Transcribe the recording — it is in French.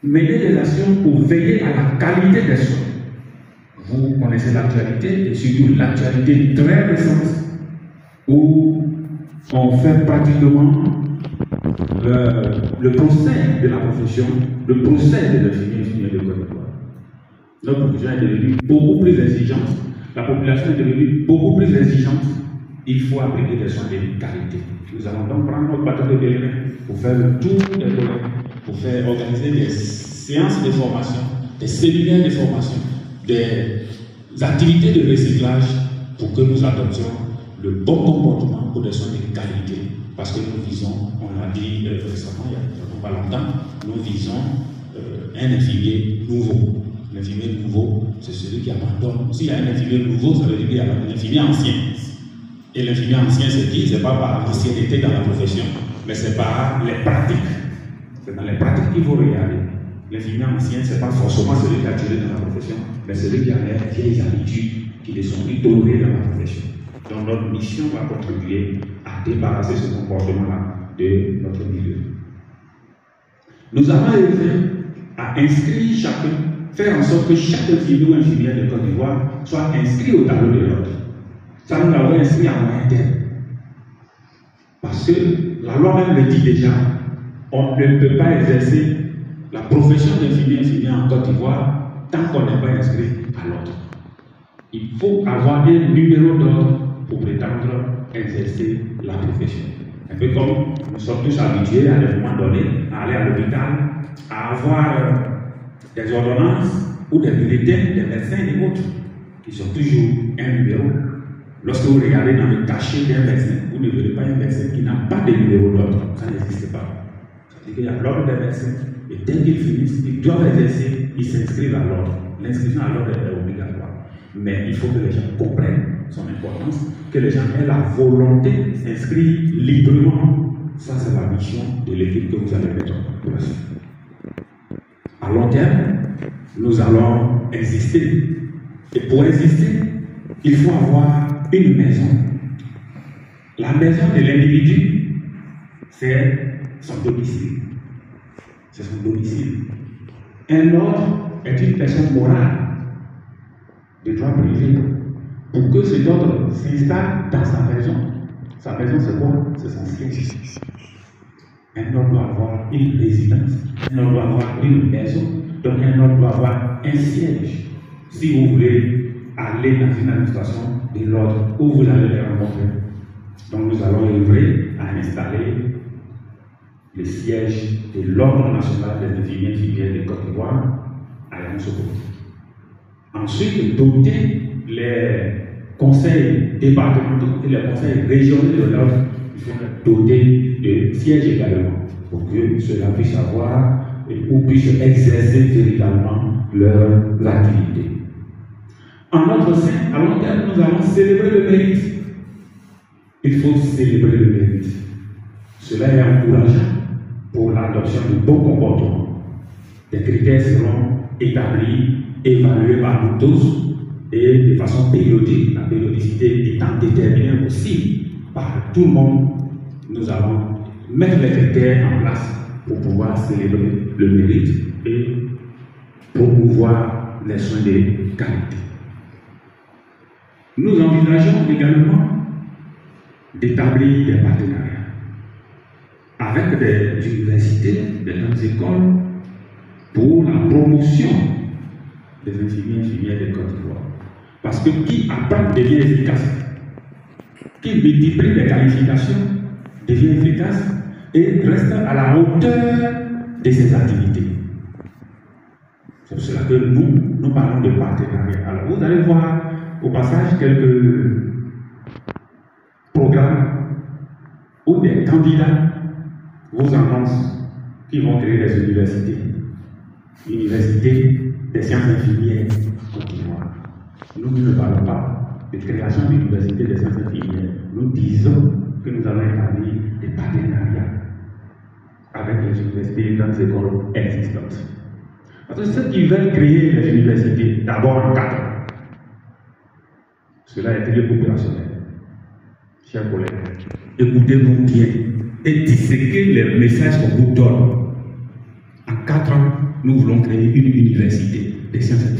mener des actions pour veiller à la qualité des soins. Vous connaissez l'actualité, et surtout l'actualité très récente, où on fait pratiquement le procès de la profession, le procès de l'infirmier de Côte d'Ivoire. Notre profession est devenue beaucoup plus exigeante, la population est devenue beaucoup plus exigeante. Il faut appliquer des soins de qualité. Nous allons donc prendre notre bateau de pèlerin pour faire le tour des collègues, pour faire organiser des séances de formation, des séminaires de formation, des activités de recyclage pour que nous adoptions le bon comportement pour des soins de qualité. Parce que nous visons, on l'a dit récemment, il y a pas longtemps, nous visons un infirmier nouveau. L'infirmier nouveau, c'est celui qui abandonne. S'il y a un infirmier nouveau, ça veut dire qu'il y a un infirmier ancien. Et l'infirmier ancien, c'est qui? Ce n'est pas par l'ancienneté dans la profession, mais c'est par les pratiques. C'est dans les pratiques qu'il faut regarder. L'infirmier ancien, ce n'est pas forcément celui qui a tué dans la profession, mais celui qui a les vieilles habitudes qui ne sont plus tolérées dans la profession. Donc notre mission va contribuer à débarrasser ce comportement-là de notre milieu. Nous avons œuvré à inscrire chacun, faire en sorte que chaque infirmier ou infirmière de Côte d'Ivoire soit inscrit au tableau de l'ordre. Ça, nous l'avons inscrit à moyen terme. Parce que la loi même le dit déjà, on ne peut pas exercer la profession d'infirmier infirmière en Côte d'Ivoire tant qu'on n'est pas inscrit à l'ordre. Il faut avoir un numéro d'ordre pour prétendre exercer la profession. Un peu comme nous sommes tous habitués à un moment donné à aller à l'hôpital, à avoir des ordonnances ou des bulletins des médecins et des autres qui sont toujours un numéro. Lorsque vous regardez dans le cachet d'un médecin, vous ne verrez pas un médecin qui n'a pas de numéro d'ordre. Ça n'existe pas. C'est-à-dire qu'il y a l'ordre des médecins et dès qu'ils finissent, ils doivent exercer, ils s'inscrivent à l'ordre. L'inscription à l'ordre est obligatoire. Mais il faut que les gens comprennent son importance, que les gens aient la volonté de s'inscrire librement. Ça, c'est la mission de l'équipe que vous allez mettre en place. À long terme, nous allons exister. Et pour exister, il faut avoir une maison. La maison de l'individu, c'est son domicile. C'est son domicile. Un ordre est une personne morale de droit privé. Pour que cet ordre s'installe dans sa maison. Sa maison, c'est quoi? C'est son siège. Un ordre doit avoir une résidence. Un ordre doit avoir une maison. Donc un ordre doit avoir un siège. Si vous voulez aller dans une administration de l'ordre où vous allez les rencontrer. Donc nous allons œuvrer à installer le siège de l'Ordre national des infirmiers infirmières de Côte d'Ivoire à Yamoussoukro. Ensuite, doter les conseils départementaux et les conseils régionaux de l'ordre, il faut doter de sièges également pour que cela puisse avoir ou puisse exercer véritablement leurs activités. En notre sein, à long terme, nous allons célébrer le mérite. Il faut célébrer le mérite. Cela est encourageant pour l'adoption de bons comportements. Des critères seront établis, évalués par nous tous et de façon périodique, la périodicité étant déterminée aussi par tout le monde. Nous allons mettre les critères en place pour pouvoir célébrer le mérite et promouvoir les soins de qualité. Nous envisageons également d'établir des partenariats avec des universités, des grandes écoles pour la promotion des infirmiers et infirmières de Côte d'Ivoire. Parce que qui apprend devient efficace, qui multiplie les qualifications devient efficace et reste à la hauteur de ses activités. C'est pour cela que nous parlons de partenariat. Alors vous allez voir au passage quelques programmes où des candidats vous annoncent qu'ils vont créer des universités. Université des sciences infirmières Côte d'Ivoire. Nous ne parlons pas de création d'université des sciences infirmières. Nous disons que nous allons établir des partenariats avec les universités et les grandes écoles existantes. Parce que ceux qui veulent créer les universités, d'abord en 4 ans, cela est très opérationnel. Chers collègues, écoutez-nous bien et disséquez les messages qu'on vous donne. En 4 ans, nous voulons créer une université des sciences et